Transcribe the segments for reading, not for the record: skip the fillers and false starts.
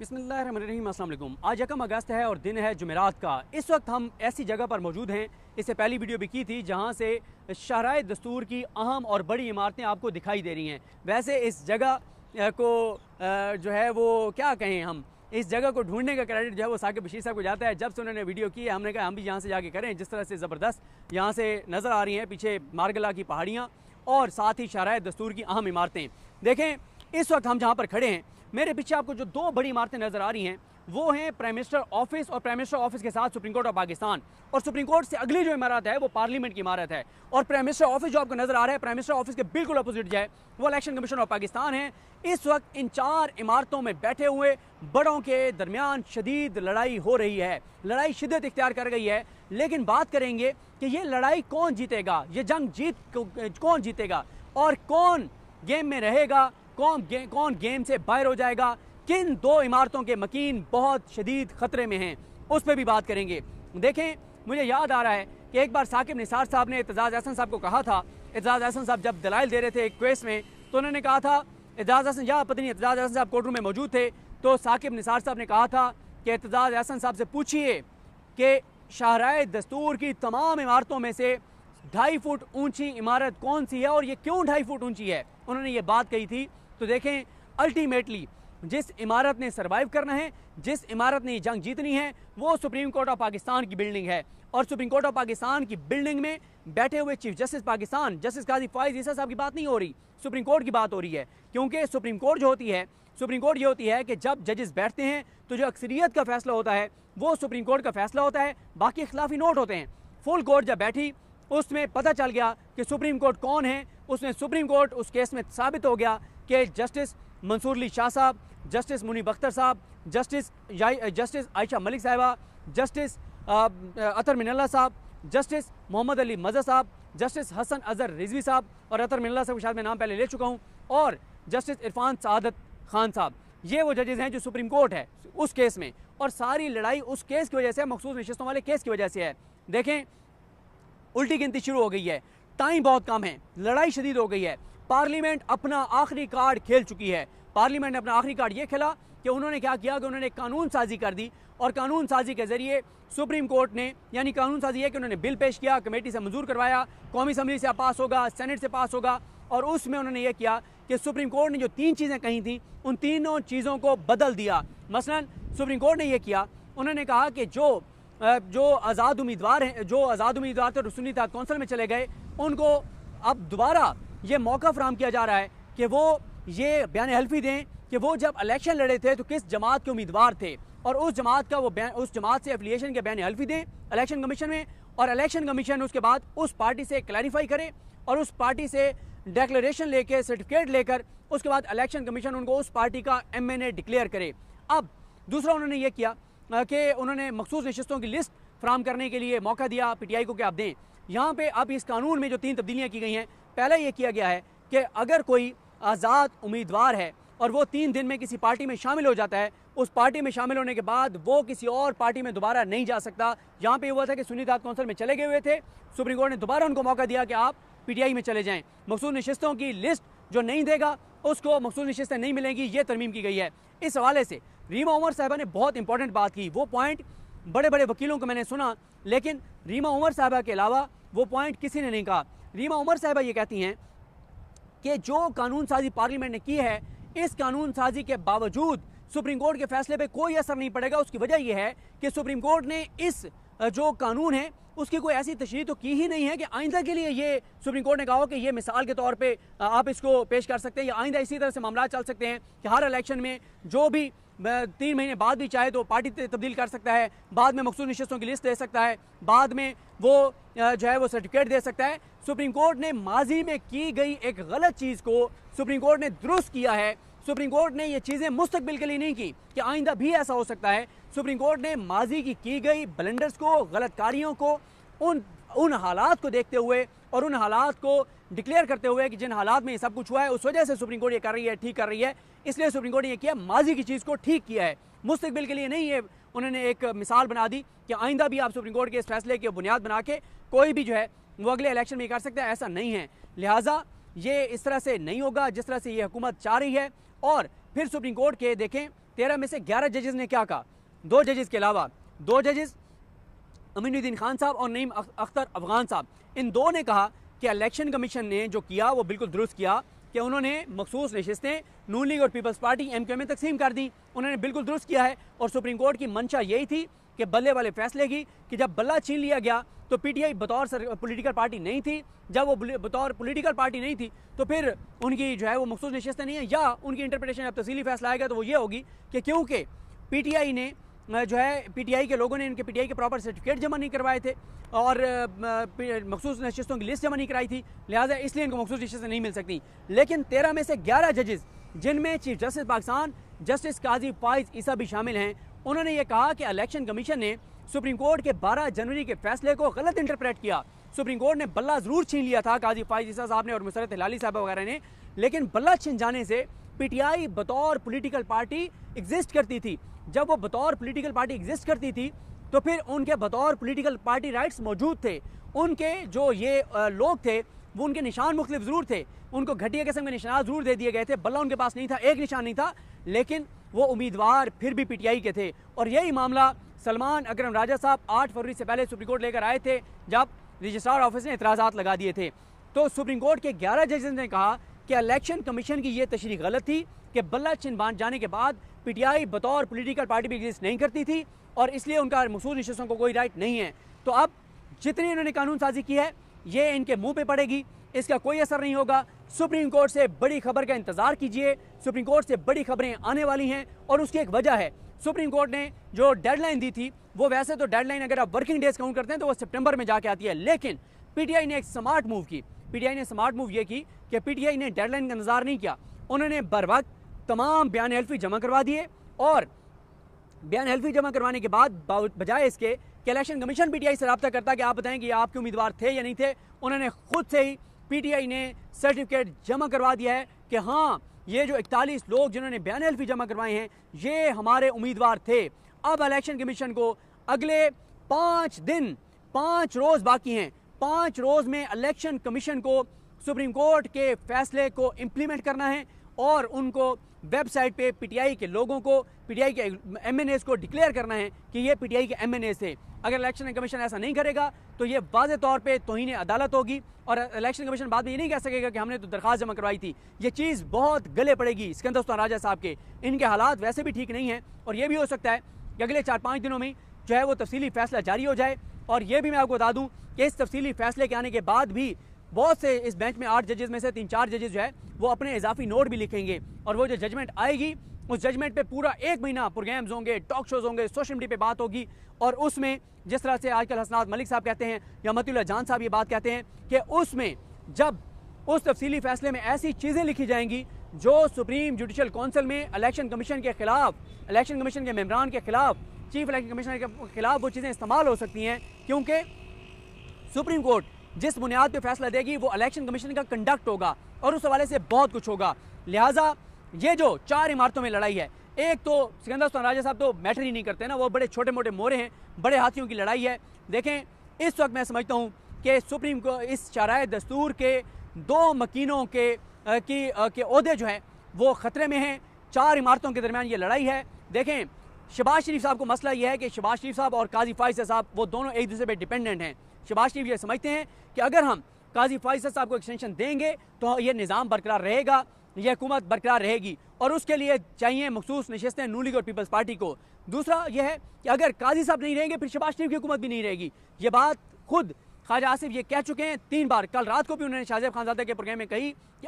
बिस्मिल्लाहिर्रहमानिर्रहीम, अस्सलाम वालेकुम। आज 1 अगस्त है और दिन है जुमेरात का। इस वक्त हम ऐसी जगह पर मौजूद हैं, इससे पहली वीडियो भी की थी, जहां से शाहराए दस्तूर की अहम और बड़ी इमारतें आपको दिखाई दे रही हैं। वैसे इस जगह को जो है वो क्या कहें, हम इस जगह को ढूंढने का क्रेडिट जो है वो साकिब बशीर साहब को जाता है। जब से उन्होंने वीडियो की है, हमने कहा हम भी यहाँ से जाके करें। जिस तरह से ज़बरदस्त यहाँ से नज़र आ रही हैं पीछे मारगला की पहाड़ियाँ और साथ ही शाहराए दस्तूर की अहम इमारतें। देखें, इस वक्त हम जहाँ पर खड़े हैं, मेरे पीछे आपको जो दो बड़ी इमारतें नज़र आ रही हैं वो हैं प्राइम मिनिस्टर ऑफिस और प्राइम मिनिस्टर ऑफिस के साथ सुप्रीम कोर्ट ऑफ पाकिस्तान। और सुप्रीम कोर्ट से अगली जो इमारत है वो पार्लियामेंट की इमारत है। और प्राइम मिनिस्टर ऑफिस जो आपको नज़र आ रहा है, प्राइम मिनिस्टर ऑफिस के बिल्कुल अपोजिट जो है वो इलेक्शन कमीशन ऑफ पाकिस्तान है। इस वक्त इन चार इमारतों में बैठे हुए बड़ों के दरमियान शदीद लड़ाई हो रही है। लड़ाई शिद्दत इख्तियार कर गई है। लेकिन बात करेंगे कि ये लड़ाई कौन जीतेगा, ये जंग कौन जीतेगा और कौन गेम में रहेगा, कौन गेम से बाहर हो जाएगा, किन दो इमारतों के मकीन बहुत शदीद खतरे में हैं, उस पर भी बात करेंगे। देखें, मुझे याद आ रहा है कि एक बार साकिब निसार साहब ने एतजाज़ अहसन साहब को कहा था। एतजाज़ अहसन साहब जब दलाइल दे रहे थे एक क्वेस में, तो उन्होंने कहा था, एतजाज़ अहसन या पता नहीं एतजाज़ अहसन साहब कोर्ट रूम में मौजूद थे, तो साकिब निसार साहब ने कहा था कि एतजाज़ अहसन साहब से पूछिए कि शाहराए दस्तूर की तमाम इमारतों में से 2.5 फुट ऊंची इमारत कौन सी है और ये क्यों 2.5 फुट ऊंची है। उन्होंने ये बात कही थी। तो देखें, अल्टीमेटली जिस इमारत ने सरवाइव करना है, जिस इमारत ने जंग जीतनी है, वो सुप्रीम कोर्ट ऑफ पाकिस्तान की बिल्डिंग है। और सुप्रीम कोर्ट ऑफ पाकिस्तान की बिल्डिंग में बैठे हुए चीफ जस्टिस पाकिस्तान जस्टिस काजी फाइज ईसा साहब की बात नहीं हो रही, सुप्रीम कोर्ट की बात हो रही है। क्योंकि सुप्रीम कोर्ट जो होती है, सुप्रीम कोर्ट ये होती है कि जब जजेस बैठते हैं तो जो अक्सरियत का फैसला होता है वो सुप्रीम कोर्ट का फैसला होता है, बाकी खिलाफी नोट होते हैं। फुल कोर्ट जब बैठी, उसमें पता चल गया कि सुप्रीम कोर्ट कौन है। उसमें सुप्रीम कोर्ट उस केस में साबित हो गया कि जस्टिस मंसूर अली शाह साहब, जस्टिस मुनीब अख्तर साहब, जस्टिस आयशा मलिक साहिबा, जस्टिस अतर मिनल्ला साहब, जस्टिस मोहम्मद अली मज़ा साहब, जस्टिस हसन अजहर रिजवी साहब, और अतर मिनल्ला साहब शायद मैं नाम पहले ले चुका हूँ, और जस्टिस इरफान सादत खान साहब, ये वो जजेस हैं जो सुप्रीम कोर्ट है उस केस में। और सारी लड़ाई उस केस की वजह से, मखसूस नशिस्तों वाले केस की वजह से है। देखें, उल्टी गिनती शुरू हो गई है, टाइम बहुत कम है, लड़ाई शदीद हो गई है। पार्लियामेंट अपना आखिरी कार्ड खेल चुकी है। पार्लियामेंट ने अपना आखिरी कार्ड ये खेला कि उन्होंने क्या किया कि उन्होंने कानून साजी कर दी। और कानून साजी के जरिए सुप्रीम कोर्ट ने, यानी कानून साजी है कि उन्होंने बिल पेश किया, कमेटी से मंजूर करवाया, कौमी असम्बली से पास होगा, सेनेट से पास होगा, और उसमें उन्होंने ये किया कि सुप्रीम कोर्ट ने जो 3 चीज़ें कही थी उन तीनों चीज़ों को बदल दिया। मसलन सुप्रीम कोर्ट ने यह किया, उन्होंने कहा कि जो आज़ाद उम्मीदवार हैं, जो आज़ाद उम्मीदवार थे रसूली इत्तेहाद कौंसिल में चले गए, उनको अब दोबारा ये मौका फराहम किया जा रहा है कि वो ये बयान हल्फी दें कि वो जब इलेक्शन लड़े थे तो किस जमात के उम्मीदवार थे, और उस जमात से एफिलिएशन के बयान हल्फी दें इलेक्शन कमीशन में। और इलेक्शन कमीशन उसके बाद उस पार्टी से क्लैरिफाई करे और उस पार्टी से डिक्लेरेशन लेके, सर्टिफिकेट लेकर, उसके बाद इलेक्शन कमीशन उनको उस पार्टी का MNA डिक्लेयर करे। अब दूसरा उन्होंने ये किया कि उन्होंने मखसूस नशिस्तों की लिस्ट फराहम करने के लिए मौका दिया PTI को कि आप दें। यहाँ पे अब इस कानून में जो 3 तब्दीलियाँ की गई हैं, पहले ये किया गया है कि अगर कोई आज़ाद उम्मीदवार है और वो 3 दिन में किसी पार्टी में शामिल हो जाता है, उस पार्टी में शामिल होने के बाद वो किसी और पार्टी में दोबारा नहीं जा सकता। यहाँ पे हुआ था कि सुन्नी इत्तेहाद कौंसिल में चले गए हुए थे, सुप्रीम कोर्ट ने दोबारा उनको मौका दिया कि आप PTI में चले जाएँ। मखसूस नशिस्तों की लिस्ट जो नहीं देगा उसको मखसूस नशिस्तें नहीं मिलेंगी, ये तरमीम की गई है। इस हवाले से रीमा उमर साहिबा ने बहुत इंपॉर्टेंट बात की। वो पॉइंट बड़े बड़े वकीलों को मैंने सुना, लेकिन रीमा उमर साहिबा के अलावा वो पॉइंट किसी ने नहीं कहा। रीमा उमर साहिबा ये कहती हैं कि जो कानून साजी पार्लियामेंट ने की है, इस कानून साजी के बावजूद सुप्रीम कोर्ट के फैसले पे कोई असर नहीं पड़ेगा। उसकी वजह यह है कि सुप्रीम कोर्ट ने इस जो कानून है उसकी कोई ऐसी तशरीह तो की ही नहीं है कि आइंदा के लिए ये सुप्रीम कोर्ट ने कहा हो कि ये मिसाल के तौर पे आप इसको पेश कर सकते हैं, या आइंदा इसी तरह से मामला चल सकते हैं कि हर इलेक्शन में जो भी 3 महीने बाद भी चाहे तो पार्टी तब्दील कर सकता है, बाद में मखसूस नशिस्तों की लिस्ट दे सकता है, बाद में वो जो है वो सर्टिफिकेट दे सकता है। सुप्रीम कोर्ट ने माजी में की गई एक गलत चीज़ को सुप्रीम कोर्ट ने दुरुस्त किया है। सुप्रीम कोर्ट ने ये चीज़ें मुस्तकबिल के लिए नहीं की कि आइंदा भी ऐसा हो सकता है। सुप्रीम कोर्ट ने माजी की गई ब्लंडर्स को, गलतकारियों को, उन हालात को देखते हुए और उन हालात को डिक्लेयर करते हुए कि जिन हालात में ये सब कुछ हुआ है उस वजह से सुप्रीम कोर्ट ये कर रही है, ठीक कर रही है, इसलिए सुप्रीम कोर्ट ने ये किया, माजी की चीज़ को ठीक किया है, मुस्तकबिल के लिए नहीं। ये उन्होंने एक मिसाल बना दी कि आइंदा भी आप सुप्रीम कोर्ट के इस फैसले की बुनियाद बना के कोई भी जो है वो अगले इलेक्शन में कर सकता है, ऐसा नहीं है। लिहाजा ये इस तरह से नहीं होगा जिस तरह से ये हुकूमत चाह रही है। और फिर सुप्रीम कोर्ट के देखें 13 में से 11 जजेस ने क्या कहा। 2 जजेस के अलावा 2 जजेस अमीनुद्दीन खान साहब और नईम अख्तर अफगान साहब, इन दो ने कहा कि इलेक्शन कमीशन ने जो किया वो बिल्कुल दुरुस्त किया कि उन्होंने मखसूस नशिस्तें नून लीग और पीपल्स पार्टी MQ में तकसीम कर दी। उन्होंने बिल्कुल दुरुस्त किया है और सुप्रीम कोर्ट की मंशा यही थी कि बल्ले वाले फैसले की कि जब बल्ला छीन लिया गया तो PTI बतौर पॉलिटिकल पार्टी नहीं थी। जब वो बतौर पॉलिटिकल पार्टी नहीं थी तो फिर उनकी जो है वो मखसूस नशिस्तें नहीं है, या उनकी इंटरप्रिटेशन अब तफसीली फैसला आएगा तो वो ये होगी कि क्योंकि PTI ने जो है PTI के लोगों ने इनके PTI के प्रॉपर सर्टिफिकेट जमा नहीं करवाए थे और मखसूस नशिस्तों की लिस्ट जमा नहीं कराई थी, लिहाजा इसलिए इनको मखसूस नशिस्तें नहीं मिल सकती। लेकिन 13 में से 11 जजेस, जिनमें चीफ जस्टिस पाकिस्तान जस्टिस काजी फाइज ईसा भी शामिल हैं, उन्होंने ये कहा कि इलेक्शन कमीशन ने सुप्रीम कोर्ट के 12 जनवरी के फैसले को गलत इंटरप्रेट किया। सुप्रीम कोर्ट ने बल्ला जरूर छीन लिया था काजी फाइज ईसा साहब ने और मुसरत हिलाली साहब वगैरह ने, लेकिन बल्ला छीन जाने से PTI बतौर पॉलिटिकल पार्टी एग्जिस्ट करती थी। जब वो बतौर पॉलिटिकल पार्टी एग्जिस्ट करती थी तो फिर उनके बतौर पॉलिटिकल पार्टी राइट्स मौजूद थे। उनके जो ये लोग थे वो उनके निशान मुख्तलिफ ज़रूर थे, उनको घटिया किस्म के निशान ज़रूर दे दिए गए थे। बल्ला उनके पास नहीं था, एक निशान नहीं था, लेकिन वो उम्मीदवार फिर भी PTI के थे। और यही मामला सलमान अकरम राजा साहब 8 फरवरी से पहले सुप्रीम कोर्ट लेकर आए थे जब रजिस्ट्रार ऑफिस ने इतराज़ात लगा दिए थे। तो सुप्रीम कोर्ट के 11 जजेस ने कहा कि इलेक्शन कमीशन की ये तशरीह गलत थी कि बल्ला छिन बांध जाने के बाद PTI बतौर पॉलिटिकल पार्टी भी एग्जिस्ट नहीं करती थी और इसलिए उनका मखसूस नशिस्तों को कोई राइट नहीं है। तो अब जितनी इन्होंने कानून साजी की है ये इनके मुंह पे पड़ेगी, इसका कोई असर नहीं होगा। सुप्रीम कोर्ट से बड़ी खबर का इंतजार कीजिए, सुप्रीम कोर्ट से बड़ी खबरें आने वाली हैं और उसकी एक वजह है। सुप्रीम कोर्ट ने जो डेडलाइन दी थी वो वैसे तो डेडलाइन अगर आप वर्किंग डेज काउंट करते हैं तो वो सितंबर में जाके आती है, लेकिन PTI ने एक स्मार्ट मूव की। PTI ने स्मार्ट मूव ये की कि PTI ने डेडलाइन का इंतजार नहीं किया, उन्होंने बर वक्त तमाम बयान हल्फी जमा करवा दिए और बयान हल्फी जमा करवाने के बाद बजाय इसके कि इलेक्शन कमीशन PTI से रब्ता करता कि आप बताएं कि आपके उम्मीदवार थे या नहीं थे, उन्होंने खुद से ही PTI ने सर्टिफिकेट जमा करवा दिया है कि हाँ ये जो 41 लोग जिन्होंने बयान हल्फी जमा करवाए हैं ये हमारे उम्मीदवार थे। अब इलेक्शन कमीशन को अगले 5 दिन 5 रोज बाकी हैं, 5 रोज में इलेक्शन कमीशन को सुप्रीम कोर्ट के फैसले को इम्प्लीमेंट करना है और उनको वेबसाइट पे PTI के लोगों को, PTI के MNAs को डिक्लेयर करना है कि ये PTI के MNAs थे। अगर इलेक्शन कमीशन ऐसा नहीं करेगा तो ये वाज़े तौर पे तौहीन अदालत होगी और इलेक्शन कमीशन बाद में ये नहीं कह सकेगा कि हमने तो दरख्वास्त जमा करवाई थी। ये चीज़ बहुत गले पड़ेगी सिकंदर उस्मान राजा साहब के, इनके हालात वैसे भी ठीक नहीं हैं और ये भी हो सकता है कि अगले 4-5 दिनों में जो है वो तफसीली फैसला जारी हो जाए। और ये भी मैं आपको बता दूँ कि इस तफसीली फैसले के आने के बाद भी बहुत से इस बेंच में 8 जजेस में से 3-4 जजेस जो है वो अपने इजाफी नोट भी लिखेंगे और वो जो जजमेंट आएगी उस जजमेंट पे पूरा 1 महीना प्रोग्राम्स होंगे, टॉक शोज होंगे, सोशल मीडिया पे बात होगी और उसमें जिस तरह से आजकल हसनात मलिक साहब कहते हैं या मतीउल्लाह जान साहब ये बात कहते हैं कि उसमें जब उस तफसीली फैसले में ऐसी चीज़ें लिखी जाएंगी जो सुप्रीम जुडिशल काउंसिल में इलेक्शन कमीशन के खिलाफ, इलेक्शन कमीशन के मेम्बरान के खिलाफ, चीफ इलेक्शन कमिश्नर के खिलाफ वो चीज़ें इस्तेमाल हो सकती हैं, क्योंकि सुप्रीम कोर्ट जिस बुनियाद पे फैसला देगी वो इलेक्शन कमीशन का कंडक्ट होगा और उस हवाले से बहुत कुछ होगा। लिहाजा ये जो 4 इमारतों में लड़ाई है, एक तो सिकंदर उस्मान राजा साहब तो मैटर ही नहीं करते ना, वो बड़े छोटे मोटे मोरे हैं, बड़े हाथियों की लड़ाई है। देखें इस वक्त मैं समझता हूँ कि सुप्रीम को इस शराय दस्तूर के 2 मकीनों के ओहदे जो हैं वो ख़तरे में हैं। 4 इमारतों के दरमियान ये लड़ाई है। देखें शहबाज शरीफ साहब को मसला ये है कि शहबाज शरीफ साहब और काजी फाइज़ साहब वो दोनों एक दूसरे पर डिपेंडेंट हैं। शहबाज शरीफ ये समझते हैं कि अगर हम काजी फाइज़ साहब को एक्सटेंशन देंगे तो ये निज़ाम बरकरार रहेगा, ये हुकूमत बरकरार रहेगी और उसके लिए चाहिए मखसूस नशिस्तें नून लीग और पीपल्स पार्टी को। दूसरा यह है कि अगर काजी साहब नहीं रहेंगे फिर शहबाज शरीफ की हुकूमत भी नहीं रहेगी। ये बात खुद ख्वाजा आसिफ ये कह चुके हैं 3 बार। कल रात को भी उन्होंने शाहजेब खानजादा के प्रोग्राम में कही कि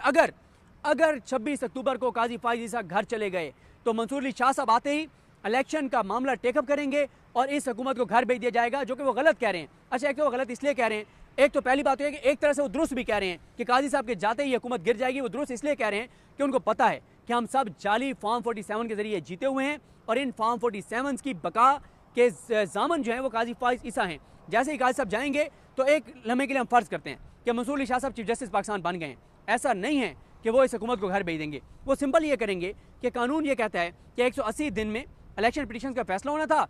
अगर 26 अक्टूबर को काजी फाइज़ साहब घर चले गए तो मंसूर अली शाह साहब आते ही इलेक्शन का मामला टेकअप करेंगे और इस हुकूमत को घर भेज दिया जाएगा, जो कि वो गलत कह रहे हैं। अच्छा, एक तो वो गलत इसलिए कह रहे हैं, एक तो पहली बात तो है कि एक तरह से वो दुरुस्त भी कह रहे हैं कि काजी साहब के जाते ही हुकूमत गिर जाएगी। वो दुरुस्त इसलिए कह रहे हैं कि उनको पता है कि हम सब जाली फॉर्म 47 के जरिए जीते हुए हैं और इन फॉर्म 47 की बका के जामन जो है वो काजी फाइज़ ईसा हैं। जैसे ही काजी साहब जाएंगे तो एक लम्हे के लिए हम फर्ज करते हैं कि मंसूर अली शाह साहब चीफ जस्टिस पाकिस्तान बन गए हैं। ऐसा नहीं है कि वो इस हुकूमत को घर भेज देंगे। वो सिंपल ये करेंगे कि कानून ये कहता है कि 180 दिन में इलेक्शन पिटीशन का फैसला होना था,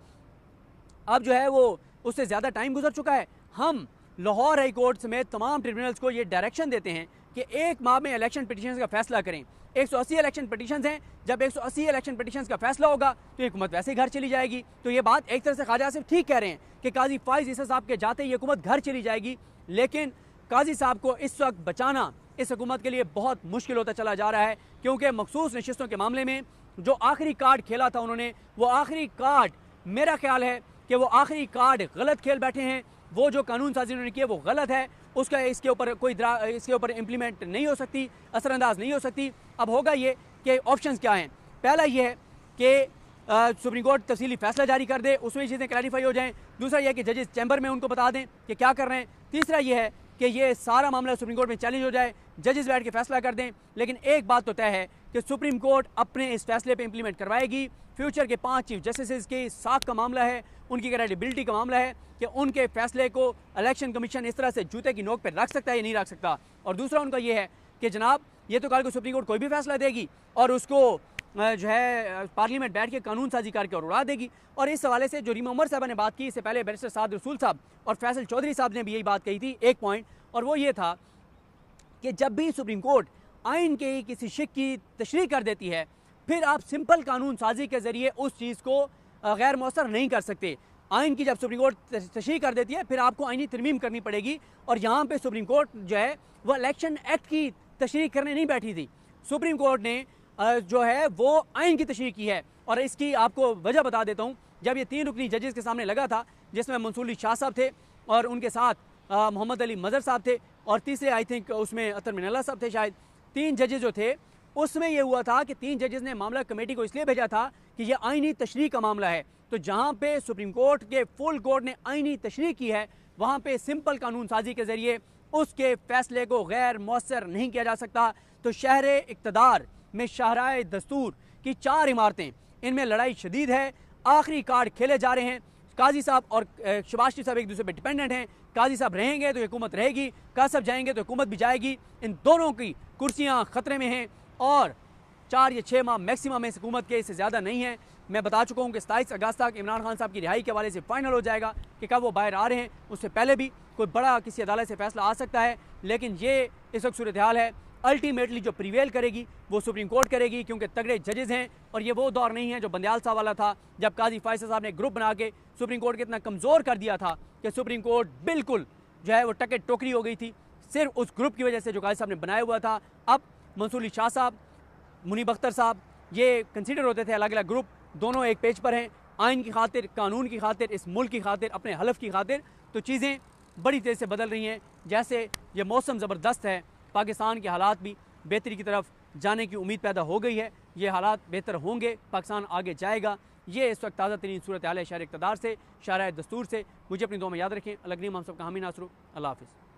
अब जो है वो उससे ज़्यादा टाइम गुजर चुका है। हम लाहौर हाई कोर्ट समेत तमाम ट्रिब्यूनल्स को ये डायरेक्शन देते हैं कि 1 माह में इलेक्शन पिटीशन का फैसला करें। 180 इलेक्शन पटिशंस हैं। जब 180 इलेक्शन पटिशंस का फैसला होगा तो ये हुकूमत वैसे ही घर चली जाएगी। तो ये बात एक तरह से ख्वाजा आसिफ ठीक कह रहे हैं कि काजी फाइज ईसा साहब के जाते ही ये हुकूमत घर चली जाएगी, लेकिन काजी साहब को इस वक्त बचाना इस हुकूमत के लिए बहुत मुश्किल होता चला जा रहा है, क्योंकि मखसूस नशिस्तों के मामले में जो आखिरी कार्ड खेला था उन्होंने, वो आखिरी कार्ड मेरा ख्याल है कि वो आखिरी कार्ड गलत खेल बैठे हैं। वो जो कानून साजी उन्होंने की है वो गलत है, उसका इसके ऊपर इम्प्लीमेंट नहीं हो सकती, असरअंदाज नहीं हो सकती। अब होगा ये कि ऑप्शंस क्या हैं। पहला ये है कि सुप्रीम कोर्ट तफसीली फैसला जारी कर दे, उसमें चीज़ें क्लैरिफाई हो जाएं। दूसरा यह है कि जजेस चैम्बर में उनको बता दें कि क्या कर रहे हैं। तीसरा यह है कि ये सारा मामला सुप्रीम कोर्ट में चैलेंज हो जाए, जजेस बैठ के फैसला कर दें। लेकिन एक बात तो तय है कि सुप्रीम कोर्ट अपने इस फैसले पे इंप्लीमेंट करवाएगी। फ्यूचर के 5 चीफ जस्टिस की साख का मामला है, उनकी क्रेडिबिलिटी का मामला है कि उनके फैसले को इलेक्शन कमीशन इस तरह से जूते की नोक पर रख सकता है या नहीं रख सकता। और दूसरा उनका ये है कि जनाब ये तो कल को सुप्रीम कोर्ट कोई भी फैसला देगी और उसको जो है पार्लियामेंट बैठ के कानून साजी करके और उड़ा देगी। और इस हवाले से जो रीमा उमर साहब ने बात की, इससे पहले बैरिस्टर साद रसूल साहब और फैसल चौधरी साहब ने भी यही बात कही थी, एक पॉइंट, और वो ये था कि जब भी सुप्रीम कोर्ट आइन के किसी शिक की तशरीह कर देती है, फिर आप सिंपल कानून साजी के ज़रिए उस चीज़ को गैर मौसर नहीं कर सकते। आइन की जब सुप्रीम कोर्ट तशरीह कर देती है, फिर आपको आइनी तरमीम करनी पड़ेगी। और यहाँ पे सुप्रीम कोर्ट जो है वो इलेक्शन एक्ट की तशरीह करने नहीं बैठी थी। सुप्रीम कोर्ट ने जो है वो आइन की तशरीह की है। और इसकी आपको वजह बता देता हूँ। जब ये 3 रुकनी जजेस के सामने लगा था, जिसमें मंसूर अली शाह साहब थे और उनके साथ मोहम्मद अली मजहर साहब थे और तीसरे आई थिंक उसमें अतर मिनल्ला साहब थे शायद, 3 जजेस जो थे, उसमें यह हुआ था कि 3 जजेस ने मामला कमेटी को इसलिए भेजा था कि यह आइनी तशरीह का मामला है। तो जहाँ पे सुप्रीम कोर्ट के फुल कोर्ट ने आइनी तशरीह की है, वहाँ पे सिंपल कानून साजी के ज़रिए उसके फैसले को गैर मौसर नहीं किया जा सकता। तो शहर इक़्तिदार में शाहराए दस्तूर की 4 इमारतें, इनमें लड़ाई शदीद है, आखिरी कार्ड खेले जा रहे हैं। काजी साहब और शहबाज शरीफ साहब एक दूसरे पर डिपेंडेंट हैं। काजी साहब रहेंगे तो हुकूमत रहेगी, काजी साहब जाएंगे तो हुकूमत भी जाएगी। इन दोनों की कुर्सियाँ ख़तरे में हैं और 4 या 6 माह मैक्सिमम इस हुकूमत के, इससे ज़्यादा नहीं है। मैं बता चुका हूँ कि 27 अगस्त तक इमरान खान साहब की रिहाई के हवाले से फाइनल हो जाएगा कि कब वो बाहर आ रहे हैं। उससे पहले भी कोई बड़ा किसी अदालत से फैसला आ सकता है, लेकिन ये इस वक्त सूरत हाल है। अल्टीमेटली जो प्रिवेल करेगी वो सुप्रीम कोर्ट करेगी, क्योंकि तगड़े जजेस हैं। और ये वो दौर नहीं है जो बंदयाल साहब वाला था, जब काजी फैसल साहब ने ग्रुप बना के सुप्रीम कोर्ट को इतना कमज़ोर कर दिया था कि सुप्रीम कोर्ट बिल्कुल जो है वो टके टोकरी हो गई थी, सिर्फ उस ग्रुप की वजह से जो काजी साहब ने बनाया हुआ था। अब मंसूर अली शाह साहब, मुनीब अख्तर साहब, ये कंसीडर होते थे अलग अलग ग्रुप, दोनों एक पेज पर हैं, आइन की खातिर, कानून की खातिर, इस मुल्क की खातिर, अपने हलफ की खातिर। तो चीज़ें बड़ी तेज़ से बदल रही हैं। जैसे ये मौसम ज़बरदस्त है, पाकिस्तान के हालात भी बेहतरी की तरफ जाने की उम्मीद पैदा हो गई है। ये हालात बेहतर होंगे, पाकिस्तान आगे जाएगा। ये इस वक्त ताज़ा तरीन सूरत हाल है शहर इक़्तिदार से, शाहराए दस्तूर से। मुझे अपनी दुआ में याद रखें। अलग नहीं, हम सबका हामी नासरू। अल्लाह हाफ़िज़।